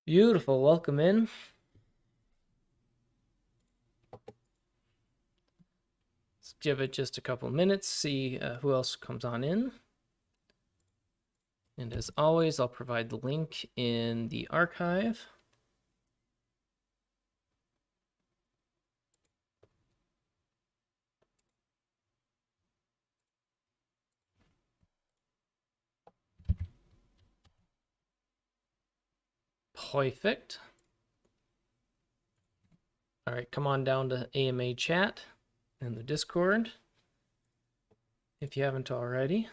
Beautiful. Welcome in. Let's give it just a couple minutes, see who else comes on in. And as always, I'll provide the link in the archive. Perfect. All right, come on down to AMA chat and the Discord if you haven't already.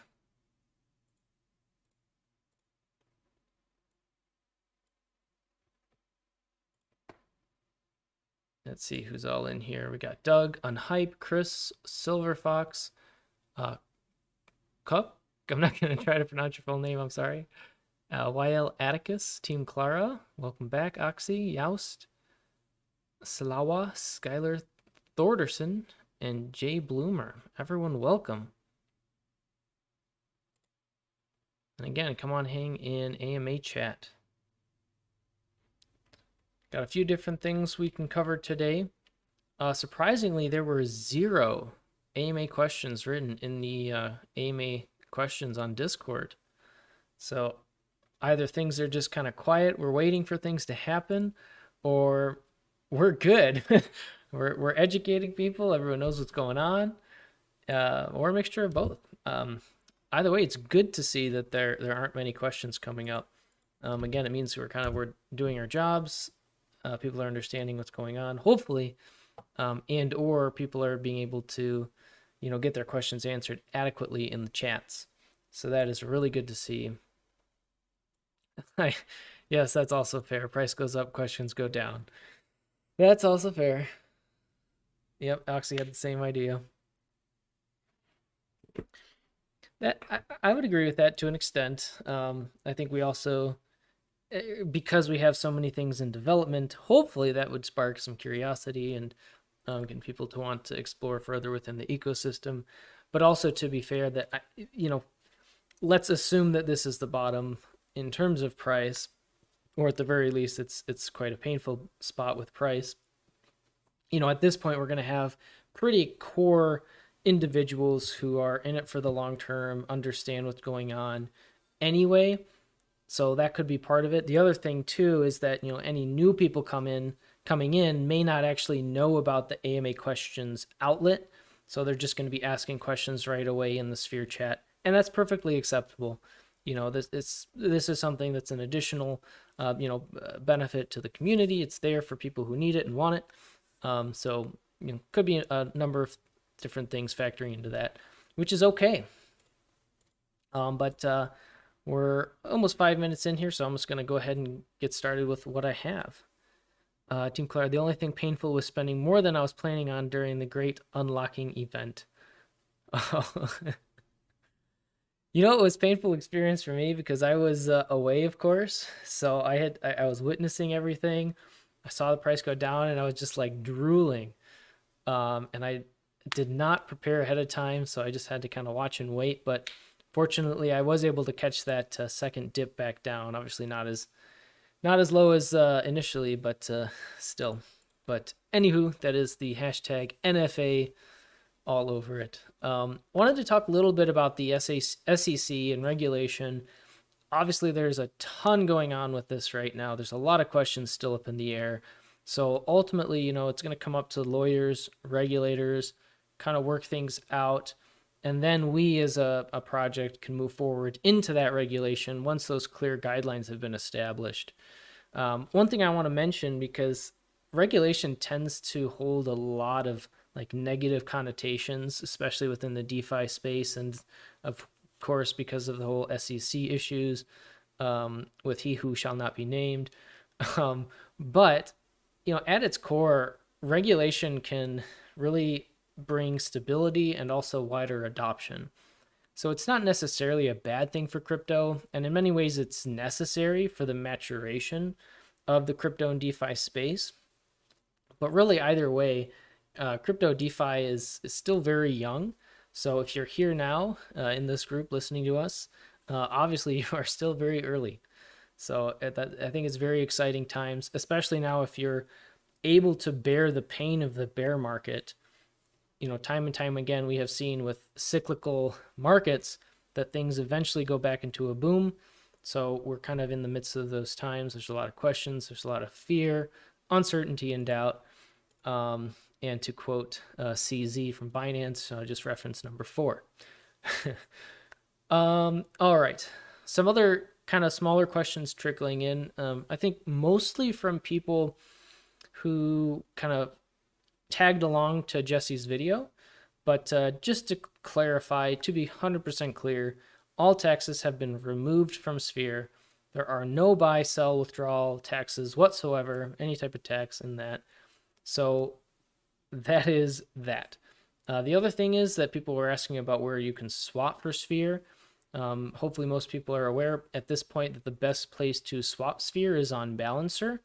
Let's see who's all in here. We got Doug, Unhype, Chris, Silver Fox, Cup. I'm not going to try to pronounce your full name. I'm sorry. YL Atticus, Team Clara. Welcome back. Oxy, Youst, Salawa, Skylar Thorderson, and Jay Bloomer. Everyone, welcome. And again, come on, hang in AMA chat. Got a few different things we can cover today. Surprisingly, there were 0 AMA questions written in the AMA questions on Discord. So either things are just kind of quiet, we're waiting for things to happen, or we're good. we're educating people, everyone knows what's going on, or a mixture of both. Either way, it's good to see that there aren't many questions coming up. Again, it means we're doing our jobs. People are understanding what's going on, hopefully, and or people are being able to, get their questions answered adequately in the chats. So that is really good to see. Yes, that's also fair. Price goes up, questions go down. That's also fair. Yep, Oxy had the same idea. That I would agree with that to an extent. I think we also, because we have so many things in development, hopefully that would spark some curiosity and get people to want to explore further within the ecosystem. But also, to be fair, that let's assume that this is the bottom in terms of price, or at the very least, it's quite a painful spot with price. At this point, we're going to have pretty core individuals who are in it for the long term, understand what's going on anyway. So that could be part of it. The other thing too is that any new people coming in may not actually know about the AMA questions outlet, so they're just going to be asking questions right away in the Sphere chat, and that's perfectly acceptable. This is something that's an additional benefit to the community. It's there for people who need it and want it. So could be a number of different things factoring into that, which is okay. But we're almost 5 minutes in here, so I'm just going to go ahead and get started with what I have. Team Clara, the only thing painful was spending more than I was planning on during the great unlocking event. It was a painful experience for me because I was away, of course. So I was witnessing everything. I saw the price go down, and I was just like drooling. And I did not prepare ahead of time, so I just had to kind of watch and wait. But fortunately, I was able to catch that second dip back down. Obviously, not as low as initially, but still. But anywho, that is the hashtag NFA all over it. Wanted to talk a little bit about the SEC and regulation. Obviously, there's a ton going on with this right now. There's a lot of questions still up in the air. So ultimately, it's going to come up to lawyers, regulators, kind of work things out. And then we as a project can move forward into that regulation once those clear guidelines have been established. One thing I want to mention, because regulation tends to hold a lot of negative connotations, especially within the DeFi space, and of course because of the whole SEC issues with he who shall not be named. But at its core, regulation can really bring stability and also wider adoption. So it's not necessarily a bad thing for crypto, and in many ways it's necessary for the maturation of the crypto and DeFi space. But really, either way, crypto DeFi is still very young. So if you're here now in this group listening to us, obviously you are still very early. So I think it's very exciting times, especially now if you're able to bear the pain of the bear market. Time and time again, we have seen with cyclical markets that things eventually go back into a boom. So we're kind of in the midst of those times. There's a lot of questions, there's a lot of fear, uncertainty, and doubt. And to quote CZ from Binance, just reference number 4. All right. Some other kind of smaller questions trickling in. I think mostly from people who kind of tagged along to Jesse's video. But just to clarify, to be 100% clear, all taxes have been removed from Sphere. There are no buy, sell, withdrawal taxes whatsoever, any type of tax in that. So that is that. The other thing is that people were asking about where you can swap for Sphere. Hopefully most people are aware at this point that the best place to swap Sphere is on Balancer.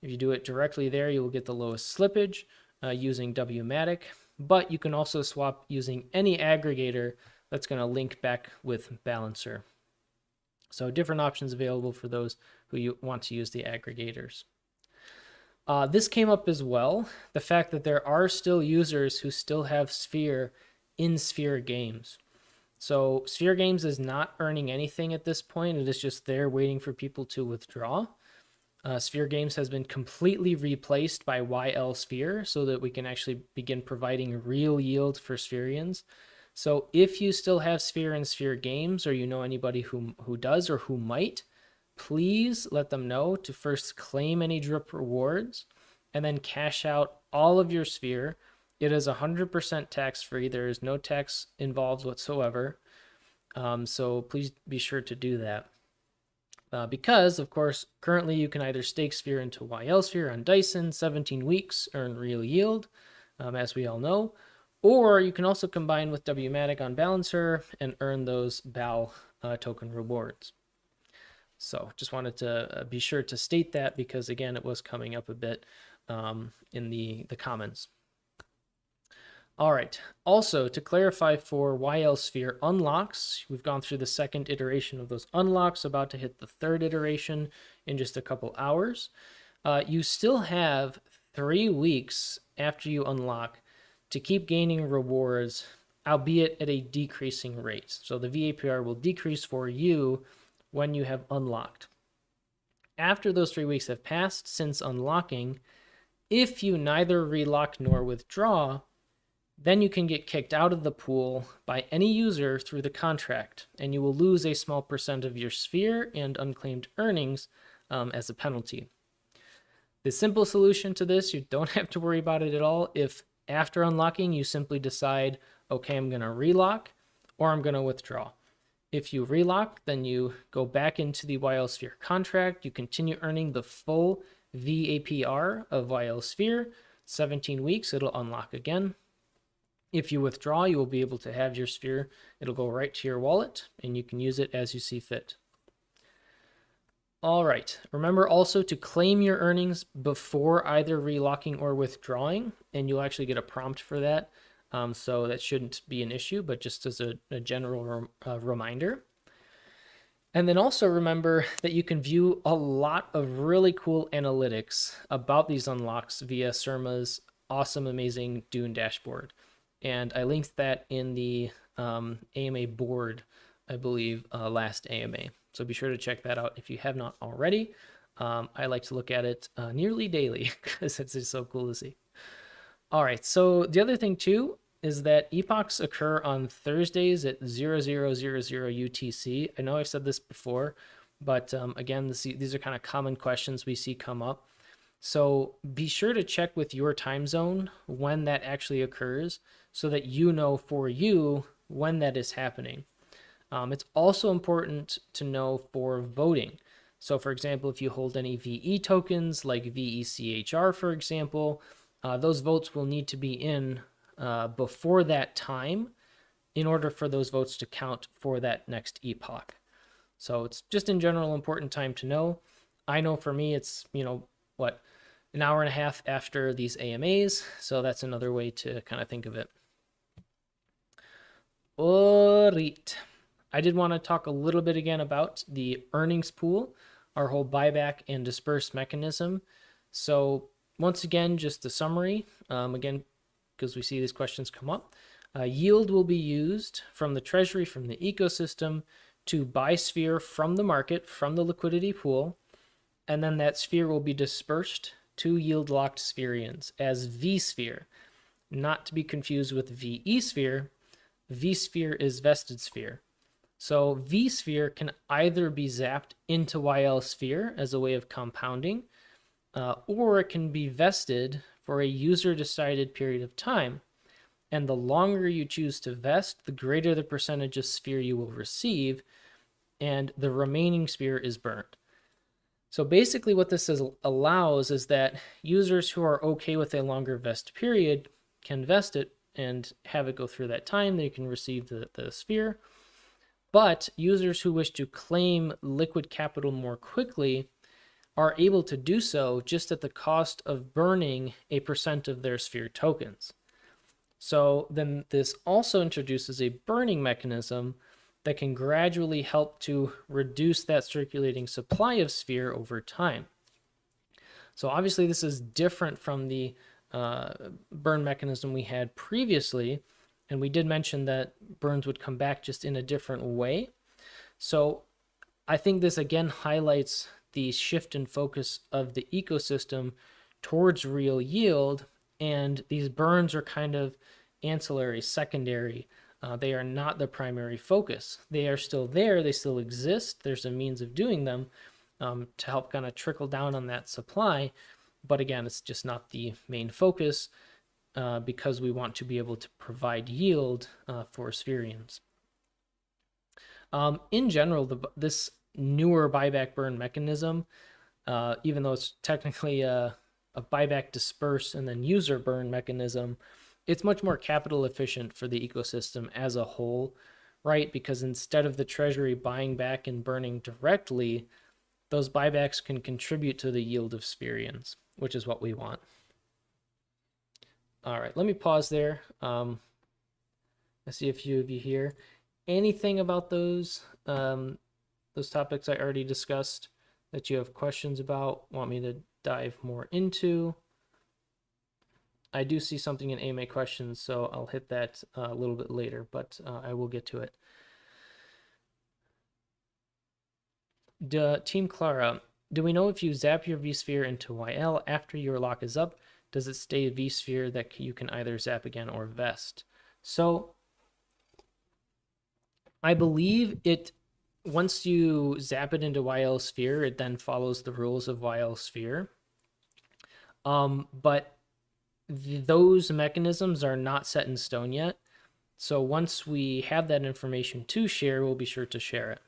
If you do it directly there, you will get the lowest slippage using Wmatic, but you can also swap using any aggregator that's going to link back with Balancer. So different options available for those who want to use the aggregators. This came up as well, the fact that there are still users who still have Sphere in Sphere Games. So Sphere Games is not earning anything at this point. It is just there waiting for people to withdraw. Sphere Games has been completely replaced by YL-Sphere so that we can actually begin providing real yield for Spherians. So if you still have Sphere and Sphere Games, or you know anybody who does or who might, please let them know to first claim any drip rewards and then cash out all of your Sphere. It is 100% tax-free. There is no tax involved whatsoever. So please be sure to do that. Because, of course, currently you can either stake Sphere into YL-Sphere on Dyson, 17 weeks, earn real yield, as we all know, or you can also combine with Wmatic on Balancer and earn those BAL token rewards. So just wanted to be sure to state that because, again, it was coming up a bit in the comments. All right. Also, to clarify for YL-Sphere unlocks, we've gone through the second iteration of those unlocks, about to hit the third iteration in just a couple hours. You still have 3 weeks after you unlock to keep gaining rewards, albeit at a decreasing rate. So the vAPR will decrease for you when you have unlocked. After those 3 weeks have passed since unlocking, if you neither relock nor withdraw, then you can get kicked out of the pool by any user through the contract, and you will lose a small percent of your Sphere and unclaimed earnings as a penalty. The simple solution to this, you don't have to worry about it at all. If after unlocking you simply decide, okay, I'm going to relock or I'm going to withdraw. If you relock, then you go back into the YL-Sphere contract. You continue earning the full vAPR of YL-Sphere. 17 weeks, it'll unlock again. If you withdraw, you will be able to have your Sphere. It'll go right to your wallet, and you can use it as you see fit. All right. Remember also to claim your earnings before either relocking or withdrawing, and you'll actually get a prompt for that. So that shouldn't be an issue, but just as a general reminder. And then also remember that you can view a lot of really cool analytics about these unlocks via Surma's awesome, amazing Dune dashboard. And I linked that in the AMA board, I believe, last AMA. So be sure to check that out if you have not already. I like to look at it nearly daily because it's just so cool to see. All right, so the other thing too is that epochs occur on Thursdays at 0000 UTC. I know I've said this before, but again, these are kind of common questions we see come up. So be sure to check with your time zone when that actually occurs so that you know for you when that is happening. It's also important to know for voting. So for example, if you hold any VE tokens like VECHR, for example, those votes will need to be in before that time in order for those votes to count for that next epoch. So it's just in general important time to know. I know for me, it's, an hour and a half after these AMAs. So that's another way to kind of think of it. All right. I did want to talk a little bit again about the earnings pool. our whole buyback and disperse mechanism. So once again, just a summary, again, because we see these questions come up. Yield will be used from the treasury, from the ecosystem, to buy sphere from the market, from the liquidity pool, and then that sphere will be dispersed to yield-locked Spherians as vSPHERE, not to be confused with vSPHERE. vSPHERE is vested sphere. So vSPHERE can either be zapped into YL-sphere as a way of compounding, or it can be vested for a user-decided period of time. And the longer you choose to vest, the greater the percentage of sphere you will receive, and the remaining sphere is burned. So basically what this allows is that users who are okay with a longer vest period can vest it and have it go through that time. They can receive the sphere. But users who wish to claim liquid capital more quickly are able to do so just at the cost of burning a % of their sphere tokens. So then this also introduces a burning mechanism that can gradually help to reduce that circulating supply of sphere over time. So obviously this is different from the burn mechanism we had previously, and we did mention that burns would come back just in a different way. So I think this again highlights the shift in focus of the ecosystem towards real yield, and these burns are kind of ancillary, secondary. They are not the primary focus. They are still there, they still exist. There's a means of doing them to help kind of trickle down on that supply. But again, it's just not the main focus because we want to be able to provide yield for Spherians. In general, this newer buyback burn mechanism, even though it's technically a buyback disperse and then user burn mechanism, it's much more capital efficient for the ecosystem as a whole, right? Because instead of the treasury buying back and burning directly, those buybacks can contribute to the yield of Spherians, which is what we want. All right, let me pause there. I see a few of you here. Anything about those topics I already discussed that you have questions about, want me to dive more into? I do see something in AMA questions, so I'll hit that a little bit later, but I will get to it. Team Clara, do we know if you zap your vSPHERE into YL after your lock is up, does it stay a vSPHERE that you can either zap again or vest? So I believe once you zap it into YL-sphere, it then follows the rules of YL-sphere. But those mechanisms are not set in stone yet. So once we have that information to share, we'll be sure to share it.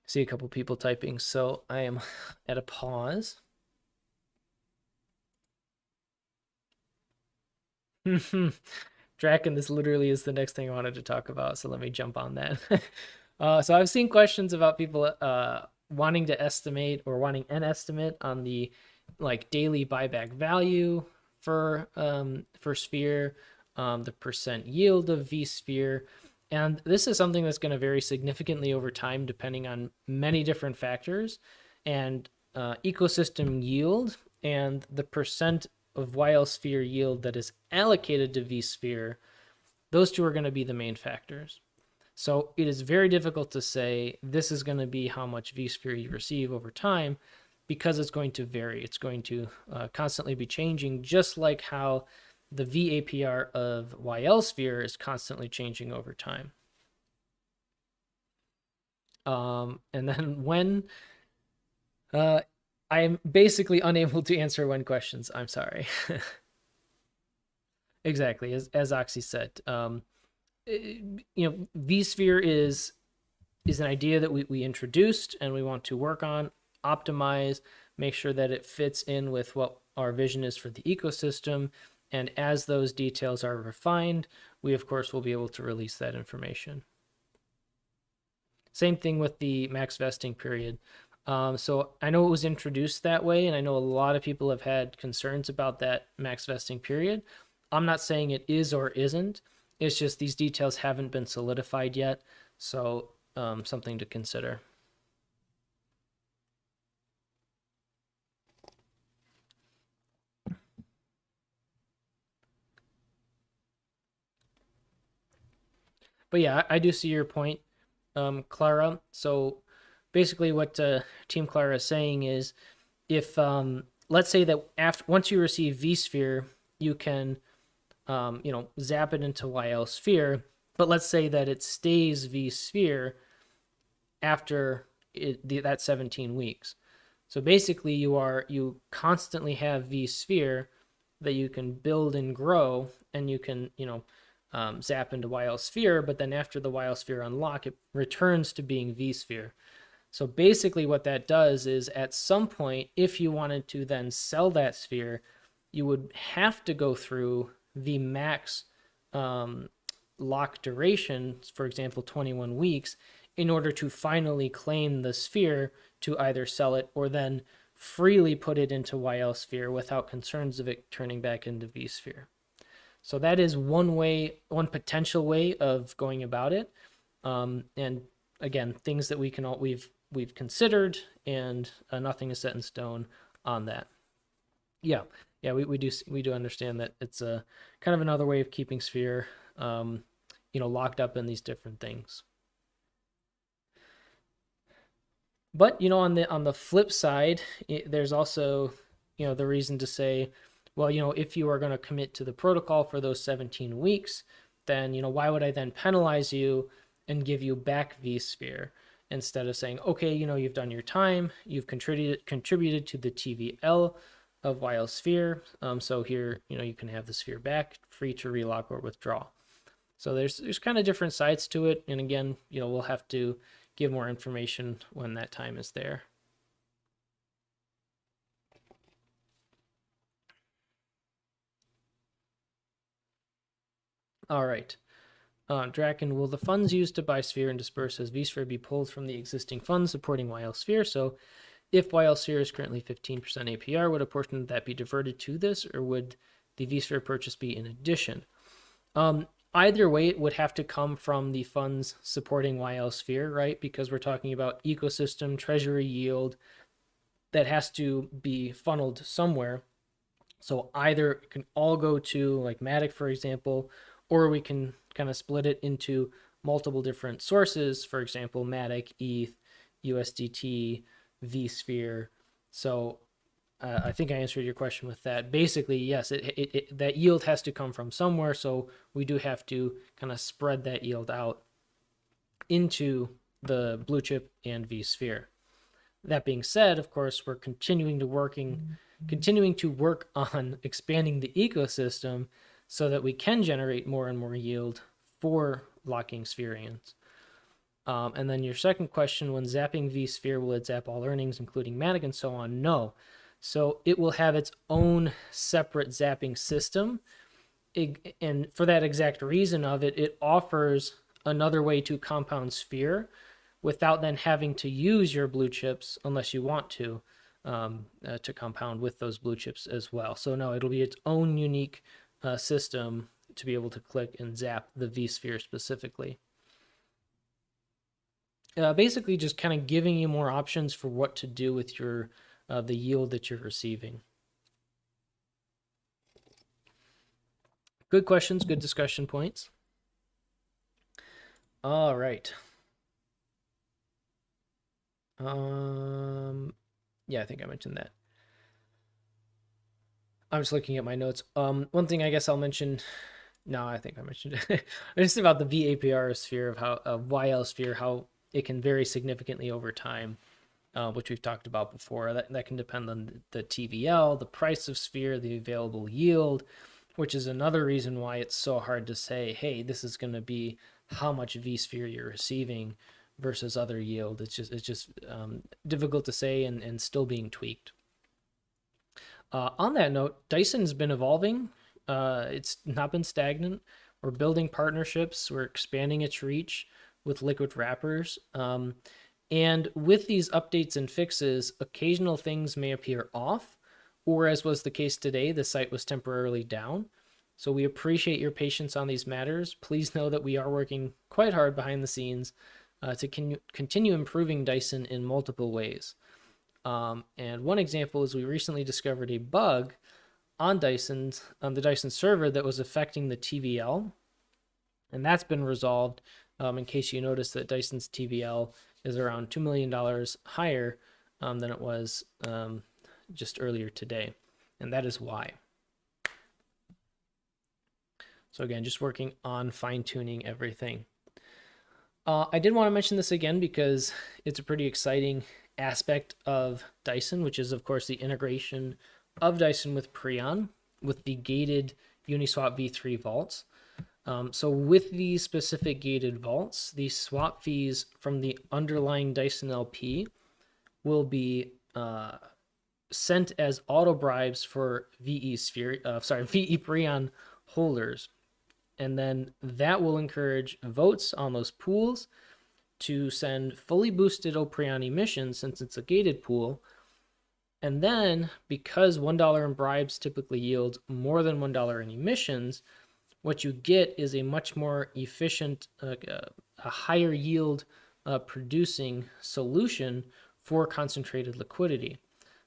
See a couple people typing, so I am at a pause. Draken, this literally is the next thing I wanted to talk about, so let me jump on that. So I've seen questions about people wanting to estimate or wanting an estimate on the daily buyback value for Sphere, the % yield of vSPHERE, and this is something that's going to vary significantly over time depending on many different factors, and ecosystem yield and the % of YL-sphere yield that is allocated to vSPHERE, those two are going to be the main factors. So it is very difficult to say this is going to be how much vSPHERE you receive over time because it's going to vary. It's going to constantly be changing, just like how the VAPR of YL-sphere is constantly changing over time. And then when... I am basically unable to answer when questions. I'm sorry. Exactly, as Oxy said. vSPHERE is an idea that we introduced and we want to work on, optimize, make sure that it fits in with what our vision is for the ecosystem. And as those details are refined, we of course will be able to release that information. Same thing with the max vesting period. So I know it was introduced that way, and I know a lot of people have had concerns about that max vesting period. I'm not saying it is or isn't. It's just these details haven't been solidified yet. So something to consider. But yeah, I do see your point, Clara. So basically, what Team Clara is saying is, if let's say that after once you receive vSphere, you can zap it into YL-sphere. But let's say that it stays vSphere after that 17 weeks. So basically, you constantly have vSphere that you can build and grow, and you can zap into YL-sphere. But then after the YL-sphere unlock, it returns to being vSphere. So basically, what that does is at some point, if you wanted to then sell that sphere, you would have to go through the max lock duration, for example, 21 weeks, in order to finally claim the sphere to either sell it or then freely put it into YL-sphere without concerns of it turning back into vSphere. So that is one potential way of going about it. And again, things that we've considered, and nothing is set in stone on that. Yeah, we do understand that it's a kind of another way of keeping Sphere, locked up in these different things. But on the flip side, there's also the reason to say, well, if you are going to commit to the protocol for those 17 weeks, then why would I then penalize you and give you back vSphere instead of saying, okay, you've done your time, you've contributed to the TVL of YL-sphere, so here you can have the sphere back, free to relock or withdraw. So there's kind of different sides to it, and again, we'll have to give more information when that time is there. All right. Draken, will the funds used to buy Sphere and disperse as vSphere be pulled from the existing funds supporting YL-sphere? So if YL-sphere is currently 15% APR, would a portion of that be diverted to this, or would the vSphere purchase be in addition? Either way, it would have to come from the funds supporting YL-sphere, right? Because we're talking about ecosystem, treasury yield that has to be funneled somewhere. So either it can all go to like Matic, for example, or we can kind of split it into multiple different sources, for example, Matic, ETH, USDT, vSphere. So I think I answered your question with that. Basically, yes, that yield has to come from somewhere, so we do have to kind of spread that yield out into the blue chip and vSphere. That being said, of course, we're continuing to work on expanding the ecosystem so that we can generate more and more yield for locking Spherians. And then your second question, when zapping vSphere, will it zap all earnings, including Matic and so on? No. So it will have its own separate zapping system. And for that exact reason of it, it offers another way to compound Sphere without then having to use your blue chips unless you want to compound with those blue chips as well. So no, it'll be its own unique system to be able to click and zap the vSphere specifically. Basically just kind of giving you more options for what to do with your the yield that you're receiving. Good questions, good discussion points. All right. Yeah, I think I mentioned that. I'm just looking at my notes. One thing I guess I'll mention. No, I think I mentioned it. Just about the vAPR sphere of YL-sphere, how it can vary significantly over time, which we've talked about before. That can depend on the TVL, the price of sphere, the available yield, which is another reason why it's so hard to say, hey, this is going to be how much vSphere you're receiving versus other yield. It's just difficult to say and still being tweaked. On that note, Dyson's been evolving. It's not been stagnant. We're building partnerships. We're expanding its reach with liquid wrappers. And with these updates and fixes, occasional things may appear off, or as was the case today, the site was temporarily down. So we appreciate your patience on these matters. Please know that we are working quite hard behind the scenes to continue improving Dyson in multiple ways. And one example is we recently discovered a bug on the Dyson server that was affecting the TVL, and that's been resolved. In case you noticed that Dyson's TVL is around $2 million higher than it was just earlier today, and that is why. So again, just working on fine-tuning everything. I did want to mention this again because it's a pretty exciting aspect of Dyson, which is, of course, the integration of Dyson with Preon with the gated Uniswap v3 vaults. So with these specific gated vaults, the swap fees from the underlying Dyson LP will be sent as auto bribes for VE Preon holders. And then that will encourage votes on those pools to send fully boosted Preon emissions, since it's a gated pool. And then, because $1 in bribes typically yield more than $1 in emissions, what you get is a much more efficient, a higher yield producing solution for concentrated liquidity.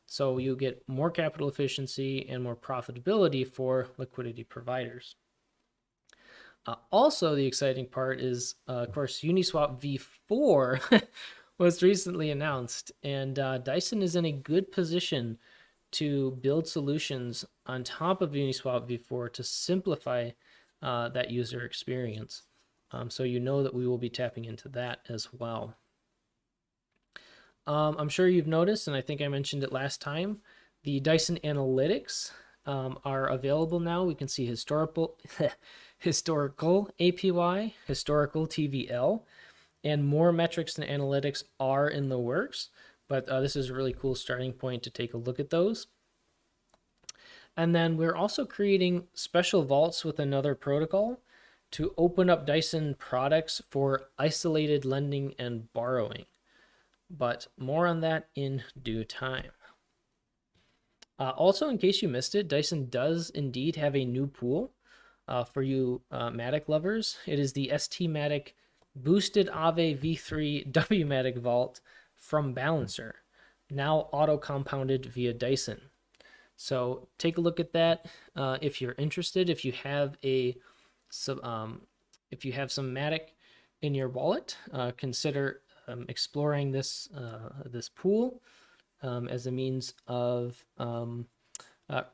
So you get more capital efficiency and more profitability for liquidity providers. Also, the exciting part is, of course, Uniswap v4 was recently announced, and Dyson is in a good position to build solutions on top of Uniswap v4 to simplify that user experience. So you know that we will be tapping into that as well. I'm sure you've noticed, and I think I mentioned it last time, the Dyson Analytics are available now. We can see historical APY, historical TVL, and more metrics and analytics are in the works. But this is a really cool starting point to take a look at those. And then we're also creating special vaults with another protocol to open up Dyson products for isolated lending and borrowing. But more on that in due time. Also, in case you missed it, Dyson does indeed have a new pool for you Matic lovers. It is the ST-Matic Boosted Aave v3 W-Matic Vault from Balancer, now auto-compounded via Dyson. So take a look at that if you're interested. If you have some Matic in your wallet, consider exploring this pool as a means of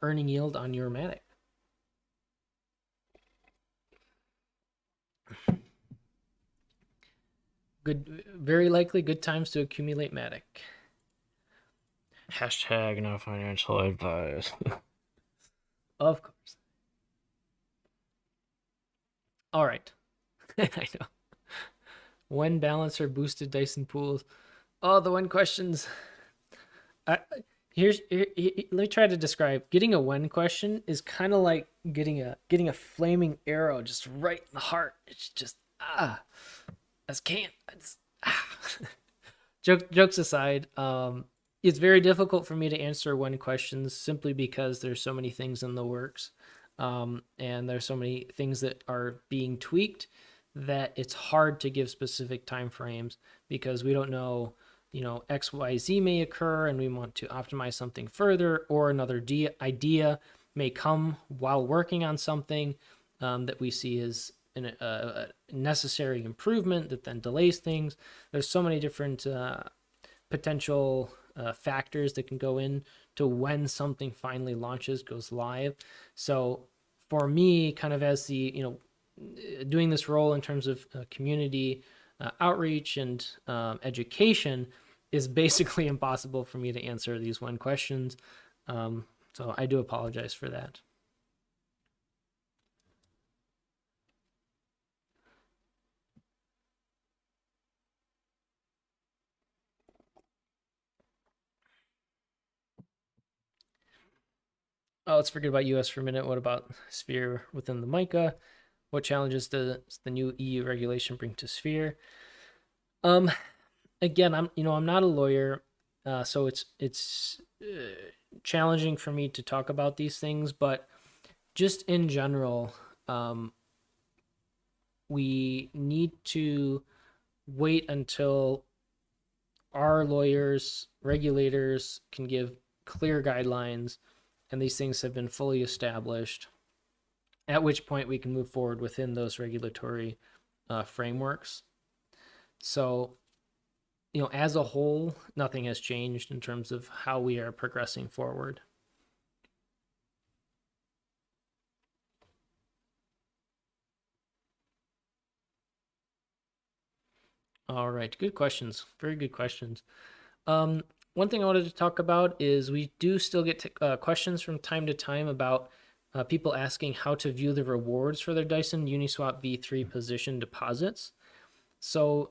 earning yield on your Matic. Very likely good times to accumulate Matic. Hashtag no financial advice. Of course. All right. I know. When Balancer boosted Dyson pools. Oh, the when questions. Let me try to describe. Getting a when question is kind of like getting a flaming arrow just right in the heart. It's just I just can't. Jokes aside, it's very difficult for me to answer when questions simply because there's so many things in the works, and there's so many things that are being tweaked that it's hard to give specific time frames because we don't know, XYZ may occur and we want to optimize something further, or another idea may come while working on something that we see as a necessary improvement that then delays things. There's so many different potential factors that can go in to when something finally launches, goes live. So for me, kind of as the, doing this role in terms of community outreach and education, is basically impossible for me to answer these when questions. So I do apologize for that. Oh, let's forget about US for a minute. What about Sphere within the MiCA? What challenges does the new EU regulation bring to Sphere? Again, I'm not a lawyer, so it's challenging for me to talk about these things, but just in general, we need to wait until our lawyers, regulators can give clear guidelines and these things have been fully established, at which point we can move forward within those regulatory frameworks. So, as a whole, nothing has changed in terms of how we are progressing forward. All right, good questions. Very good questions. One thing I wanted to talk about is we do still get questions from time to time about people asking how to view the rewards for their Dyson Uniswap V3 position deposits. So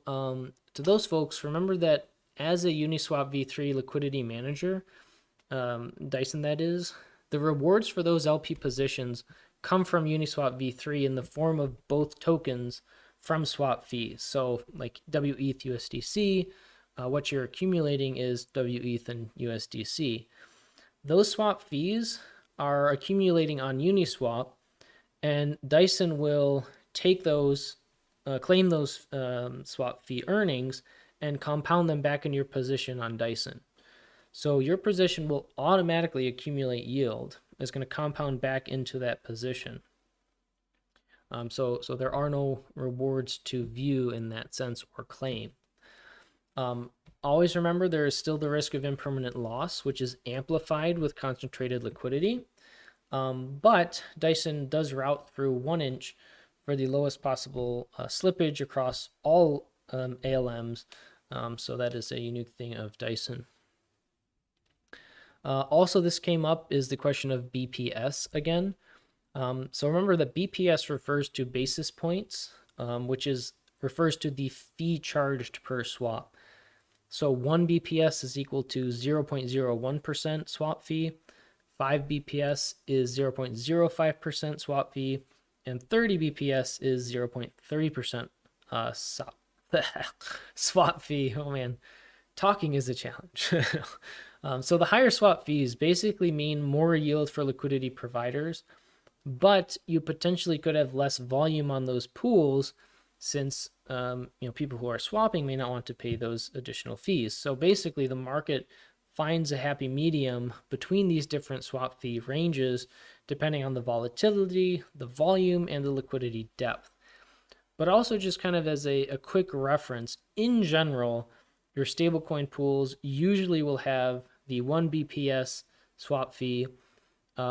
to those folks, remember that as a Uniswap V3 liquidity manager, Dyson that is, the rewards for those LP positions come from Uniswap V3 in the form of both tokens from swap fees. So like WETH USDC, what you're accumulating is WETH and USDC. Those swap fees are accumulating on Uniswap, and Dyson will take those, claim those swap fee earnings, and compound them back in your position on Dyson. So your position will automatically accumulate yield. It's going to compound back into that position. So there are no rewards to view in that sense or claim. Always remember there is still the risk of impermanent loss, which is amplified with concentrated liquidity. But Dyson does route through 1 inch for the lowest possible slippage across all ALMs. So that is a unique thing of Dyson. Also, this came up is the question of BPS again. So remember that BPS refers to basis points, which refers to the fee charged per swap. So 1 BPS is equal to 0.01% swap fee, 5 BPS is 0.05% swap fee, and 30 BPS is 0.3% swap fee. Oh man, talking is a challenge. So the higher swap fees basically mean more yield for liquidity providers, but you potentially could have less volume on those pools since people who are swapping may not want to pay those additional fees. So basically the market finds a happy medium between these different swap fee ranges depending on the volatility, the volume, and the liquidity depth. But also just kind of as a quick reference, in general, your stablecoin pools usually will have the 1 BPS swap fee.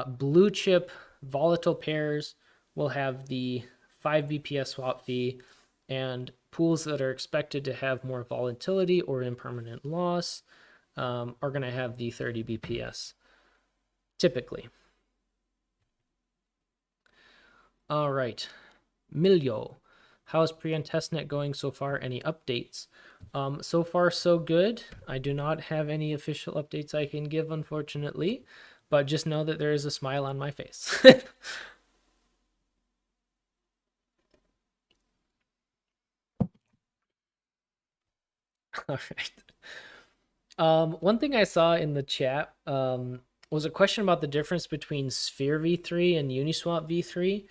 Blue chip volatile pairs will have the 5 BPS swap fee, and pools that are expected to have more volatility or impermanent loss are going to have the 30 BPS typically. All right, Milio. How is Preon testnet going so far? Any updates? So far, so good. I do not have any official updates I can give, unfortunately, but just know that there is a smile on my face. All right. One thing I saw in the chat was a question about the difference between vSPHERE v3 and Uniswap v3.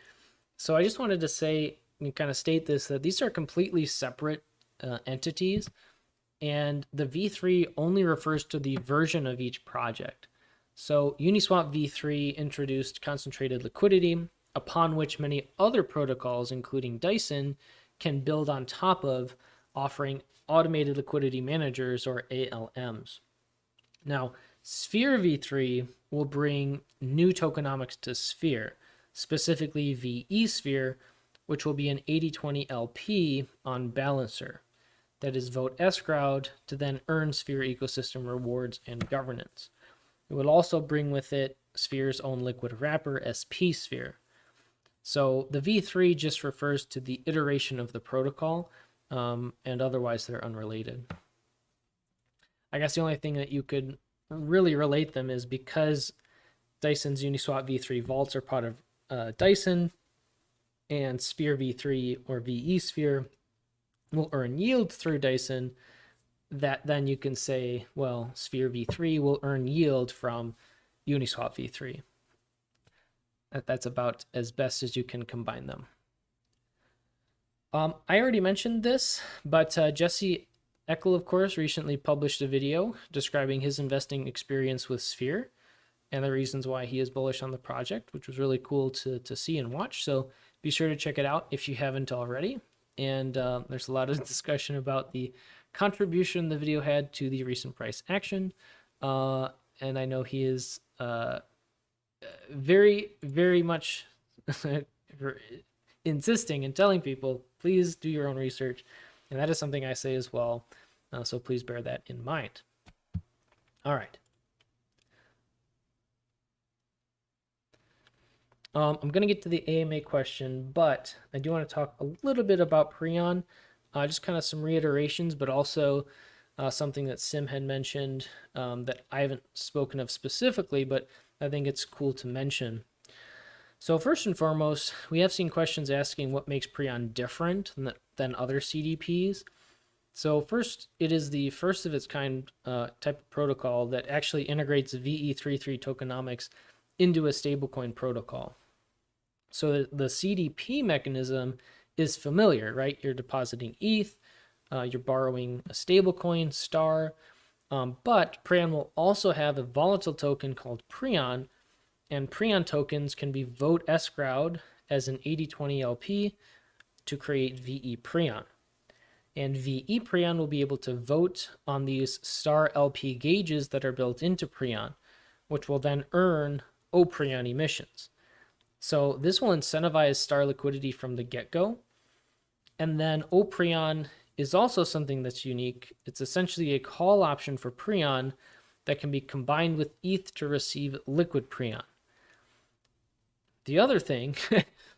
So I just wanted to say and kind of state this, that these are completely separate entities, and the v3 only refers to the version of each project. So Uniswap v3 introduced concentrated liquidity, upon which many other protocols, including Dyson, can build on top of, offering automated liquidity managers or ALMs. Now, vSPHERE v3 will bring new tokenomics to vSPHERE, specifically vSPHERE, which will be an 80/20 LP on Balancer. That is vote escrowed to then earn vSPHERE ecosystem rewards and governance. It would also bring with it vSPHERE's own liquid wrapper, sPHERE. So the v3 just refers to the iteration of the protocol, and otherwise they're unrelated. I guess the only thing that you could really relate them is because Dyson's Uniswap v3 vaults are part of Dyson, and vSPHERE v3 or vSPHERE will earn yield through Dyson, that then you can say, well, vSPHERE v3 will earn yield from Uniswap v3. That's about as best as you can combine them. I already mentioned this, but Jesse Eckel, of course, recently published a video describing his investing experience with vSPHERE and the reasons why he is bullish on the project, which was really cool to see and watch. So be sure to check it out if you haven't already. And there's a lot of discussion about the contribution the video had to the recent price action. And I know he is very, very much insisting and telling people, please do your own research. And that is something I say as well. So please bear that in mind. All right. I'm going to get to the AMA question, but I do want to talk a little bit about Preon, just kind of some reiterations, but also something that Sim had mentioned that I haven't spoken of specifically, but I think it's cool to mention. So first and foremost, we have seen questions asking what makes Preon different than other CDPs. So first, it is the first of its kind type of protocol that actually integrates VE33 tokenomics into a stablecoin protocol. So the CDP mechanism is familiar, right? You're depositing ETH, you're borrowing a stablecoin, STAR, but Preon will also have a volatile token called Preon, and Preon tokens can be vote escrowed as an 80/20 LP to create VE Preon. And VE Preon will be able to vote on these STAR LP gauges that are built into Preon, which will then earn OPreon emissions. So this will incentivize STAR liquidity from the get-go. And then OPreon is also something that's unique. It's essentially a call option for Preon that can be combined with ETH to receive liquid Preon. The other thing,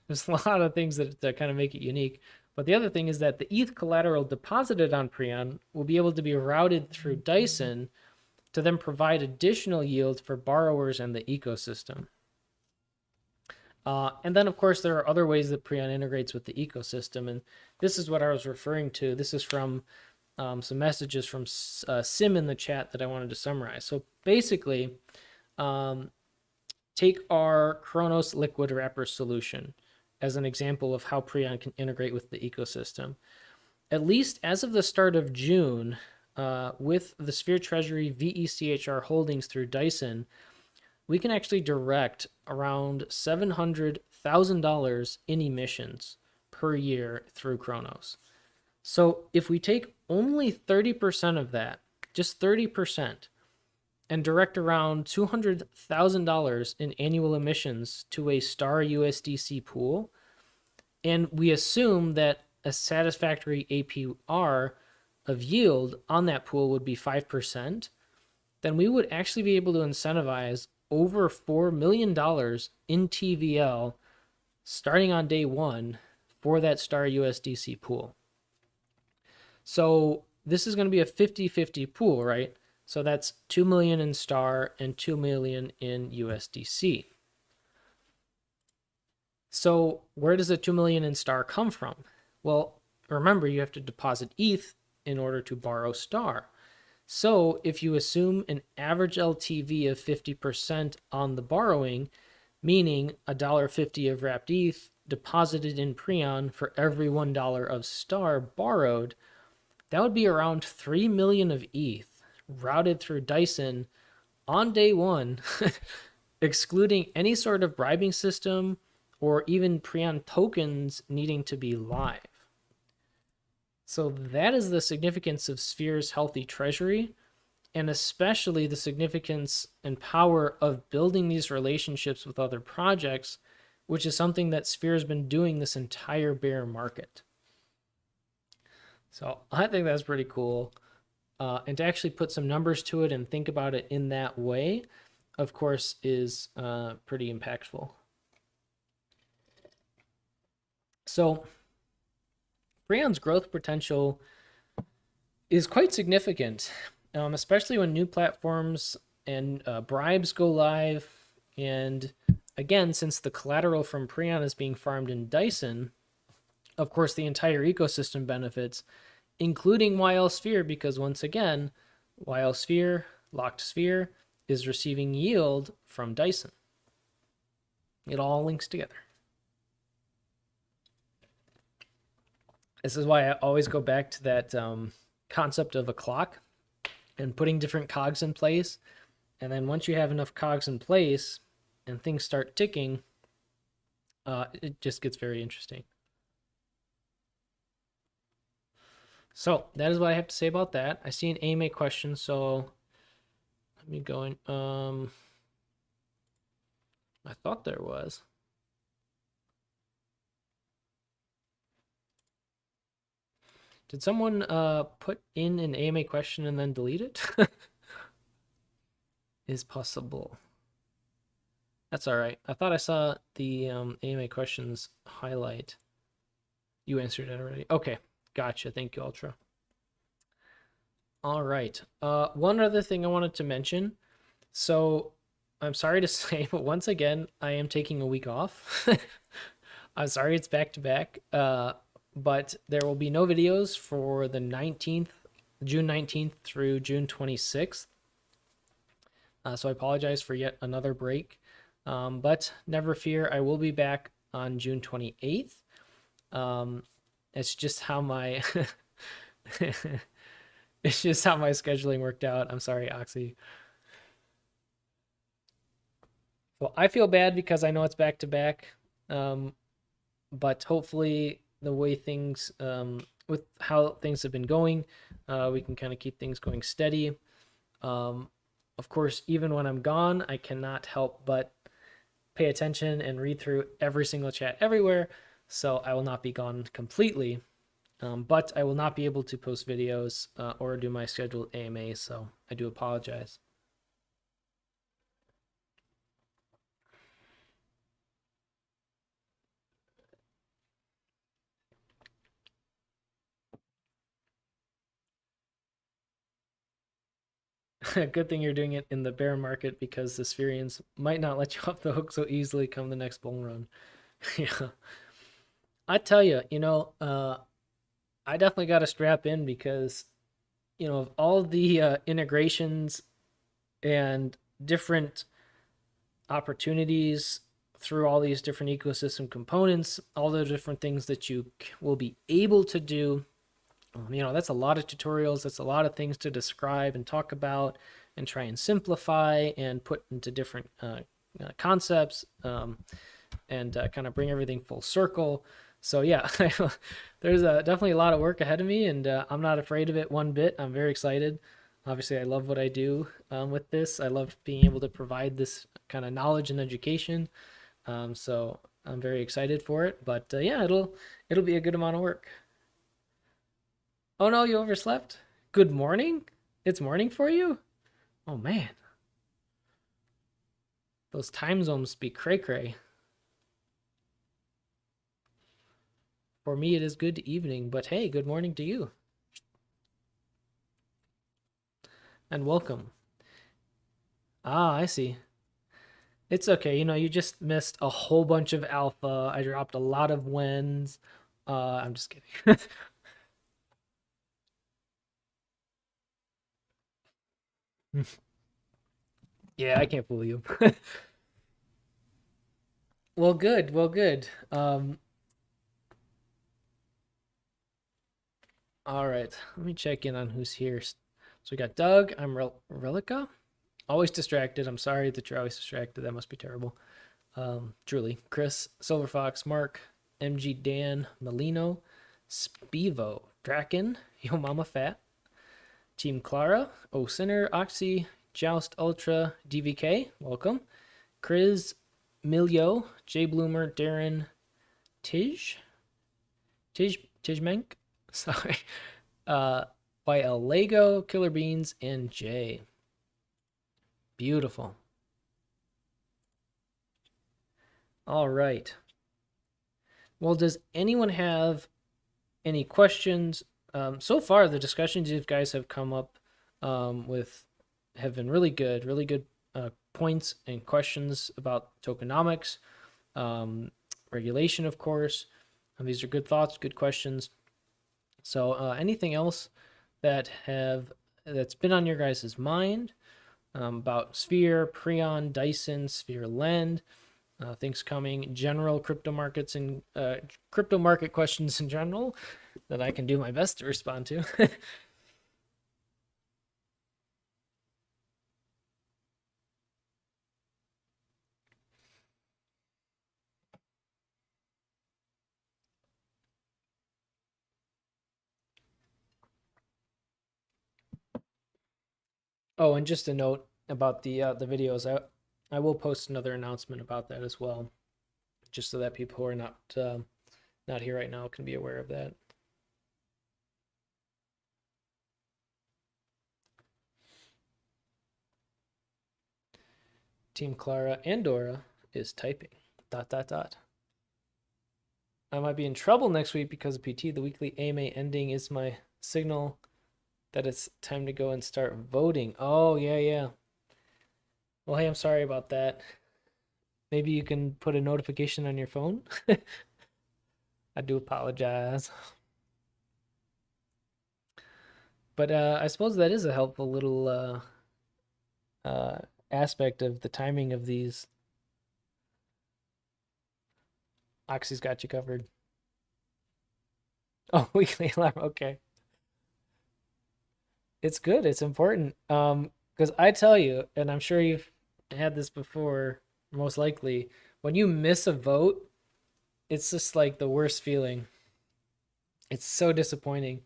there's a lot of things that kind of make it unique, but the other thing is that the ETH collateral deposited on Preon will be able to be routed through Dyson to then provide additional yield for borrowers and the ecosystem. And then, of course, there are other ways that Preon integrates with the ecosystem, and this is what I was referring to. This is from some messages from Sim in the chat that I wanted to summarize. So basically, take our Kronos liquid wrapper solution as an example of how Preon can integrate with the ecosystem. At least as of the start of June, with the vSPHERE Treasury vECHR holdings through Dyson, we can actually direct around $700,000 in emissions per year through Kronos. So if we take only 30% of that, just 30%, and direct around $200,000 in annual emissions to a STAR USDC pool, and we assume that a satisfactory APR of yield on that pool would be 5%, then we would actually be able to incentivize over $4 million in TVL starting on day one for that STAR USDC pool. So this is going to be a 50-50 pool, right? So that's 2 million in STAR and 2 million in USDC. So where does the 2 million in STAR come from? Well, remember, you have to deposit ETH in order to borrow STAR. So if you assume an average LTV of 50% on the borrowing, meaning $1.50 of wrapped ETH deposited in Preon for every $1 of STAR borrowed, that would be around 3 million of ETH routed through Dyson on day one, excluding any sort of bribing system or even Preon tokens needing to be live. So that is the significance of vSPHERE's healthy treasury, and especially the significance and power of building these relationships with other projects, which is something that vSPHERE has been doing this entire bear market. So I think that's pretty cool. And to actually put some numbers to it and think about it in that way, of course, is pretty impactful. So Preon's growth potential is quite significant, especially when new platforms and bribes go live. And again, since the collateral from Preon is being farmed in Dyson, of course, the entire ecosystem benefits, including vSPHERE, because once again, vSPHERE, locked vSPHERE, is receiving yield from Dyson. It all links together. This is why I always go back to that concept of a clock and putting different cogs in place. And then once you have enough cogs in place and things start ticking, it just gets very interesting. So that is what I have to say about that. I see an AMA question, so let me go in. I thought there was. Did someone put in an AMA question and then delete it? Is possible. That's all right. I thought I saw the AMA questions highlight. You answered it already. Okay, gotcha. Thank you, Ultra. All right. One other thing I wanted to mention. So I'm sorry to say, but once again, I am taking a week off. I'm sorry it's back to back. But there will be no videos for the 19th, June 19th through June 26th. So I apologize for yet another break. But never fear, I will be back on June 28th. It's just how my it's just how my scheduling worked out. I'm sorry, Oxy. Well, I feel bad because I know it's back to back. But hopefully the way things with how things have been going, we can kind of keep things going steady. Of course, even when I'm gone, I cannot help but pay attention and read through every single chat everywhere. So I will not be gone completely, but I will not be able to post videos or do my scheduled AMA. So I do apologize. Good thing you're doing it in the bear market because the Spherians might not let you off the hook so easily come the next bull run. Yeah. I tell you, I definitely got to strap in because, of all the integrations and different opportunities through all these different ecosystem components, all the different things that you will be able to do. That's a lot of tutorials. That's a lot of things to describe and talk about and try and simplify and put into different concepts and kind of bring everything full circle. So yeah, there's definitely a lot of work ahead of me, and I'm not afraid of it one bit. I'm very excited. Obviously, I love what I do with this. I love being able to provide this kind of knowledge and education. So I'm very excited for it. But yeah, it'll be a good amount of work. Oh no, you overslept? Good morning? It's morning for you? Oh man. Those time zones be cray cray. For me, it is good evening, but hey, good morning to you. And welcome. Ah, I see. It's okay. You just missed a whole bunch of alpha. I dropped a lot of wins. I'm just kidding. Yeah, I can't fool you. Well, good. Well, good. All right. Let me check in on who's here. So we got Doug. I'm Relica. Always distracted. I'm sorry that you're always distracted. That must be terrible. Truly. Chris, Silver Fox, Mark, MG Dan, Melino, Spivo, Draken, Yo Mama Fat, Team Clara, O Sinner, Oxy, Joust Ultra, DVK, welcome. Chris, Milio, J Bloomer, Darren, Tijmenk, sorry. By El Lego, Killer Beans, and Jay. Beautiful. All right. Well, does anyone have any questions? So far, the discussions you guys have come up with have been really good points and questions about tokenomics, regulation, of course. These are good thoughts, good questions. So anything else that's been on your guys' mind about Sphere, Preon, Dyson, Sphere Lend, things coming, general crypto markets and crypto market questions in general that I can do my best to respond to. Oh, and just a note about the videos. I will post another announcement about that as well, just so that people who are not here right now can be aware of that. Team Clara and Dora is typing. Dot dot dot. I might be in trouble next week because of PT. The weekly AMA ending is my signal that it's time to go and start voting. Oh, yeah, yeah. Well, hey, I'm sorry about that. Maybe you can put a notification on your phone. I do apologize. But I suppose that is a helpful little uh, aspect of the timing of these. Oxy's got you covered. Oh, weekly alarm. Okay. It's good. It's important. Because I tell you, and I'm sure you've had this before, most likely, when you miss a vote, it's just like the worst feeling. It's so disappointing.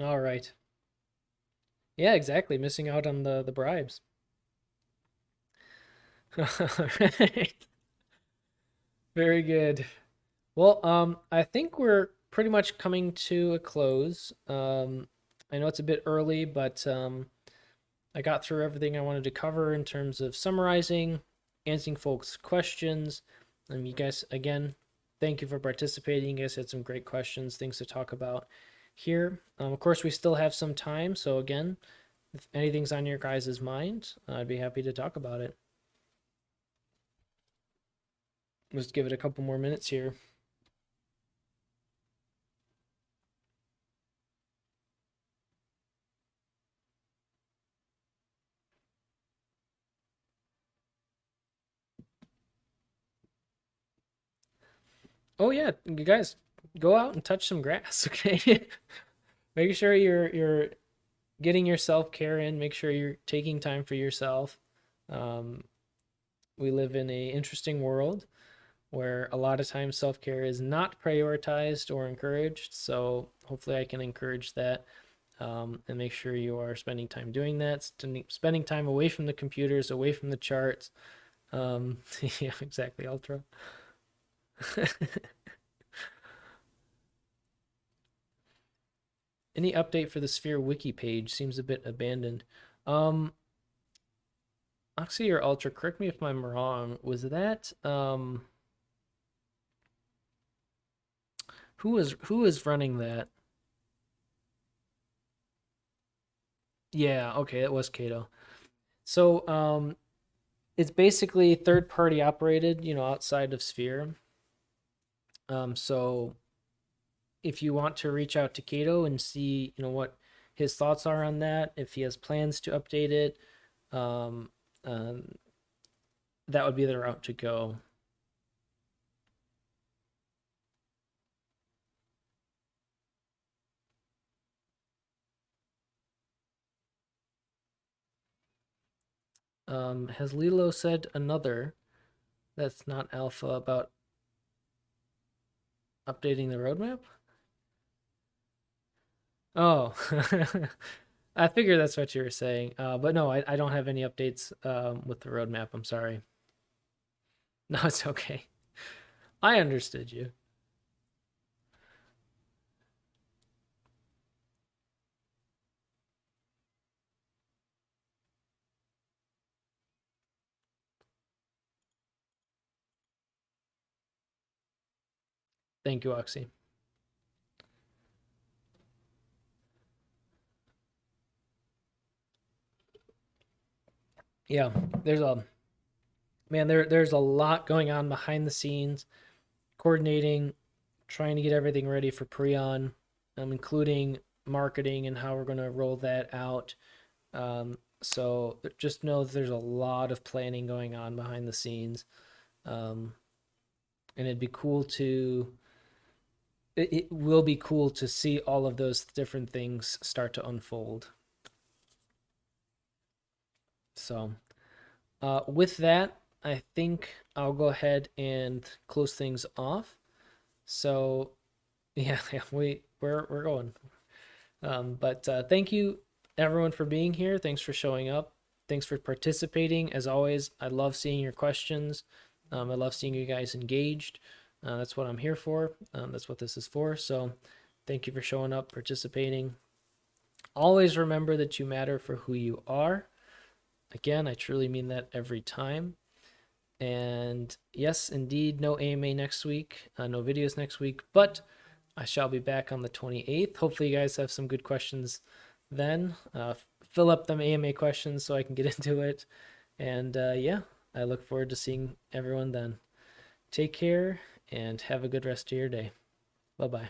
All right. Yeah, exactly. Missing out on the bribes. All right. Very good. Well, I think we're pretty much coming to a close. I know it's a bit early, but I got through everything I wanted to cover in terms of summarizing, answering folks' questions. You guys, again, thank you for participating. You guys had some great questions, things to talk about here. Of course, we still have some time. So, again, if anything's on your guys' mind, I'd be happy to talk about it. Let's give it a couple more minutes here. Oh yeah, you guys go out and touch some grass, okay? Make sure you're getting your self-care in, make sure you're taking time for yourself. Um, we live in a interesting world where a lot of times self-care is not prioritized or encouraged, so hopefully I can encourage that. And make sure you are spending time doing that, spending time away from the computers, away from the charts. Yeah, exactly, Ultra. Any update for the Sphere wiki page? Seems a bit abandoned. Um, Oxy or Ultra, correct me if I'm wrong. Was that who was running that? Yeah, okay, it was Kato. So it's basically third party operated, outside of Sphere. So if you want to reach out to Kato and see, what his thoughts are on that, if he has plans to update it, um, um, that would be the route to go. Has Lilo said another that's not alpha about updating the roadmap? Oh, I figured that's what you were saying. But no, I don't have any updates with the roadmap. I'm sorry. No, it's okay. I understood you. Thank you, Oxy. Yeah, there's a man. There's a lot going on behind the scenes, coordinating trying to get everything ready for Preon, including marketing and how we're going to roll that out. So just know that there's a lot of planning going on behind the scenes. And it'd be cool to it will be cool to see all of those different things start to unfold. So, with that, I think I'll go ahead and close things off. So, yeah, we're going. But thank you everyone for being here. Thanks for showing up. Thanks for participating. As always, I love seeing your questions. I love seeing you guys engaged. That's what I'm here for. That's what this is for. So, thank you for showing up, participating. Always remember that you matter for who you are. Again, I truly mean that every time. And yes, indeed, no AMA next week, no videos next week, but I shall be back on the 28th. Hopefully, you guys have some good questions then. Fill up them AMA questions so I can get into it. And yeah, I look forward to seeing everyone then. Take care and have a good rest of your day. Bye bye.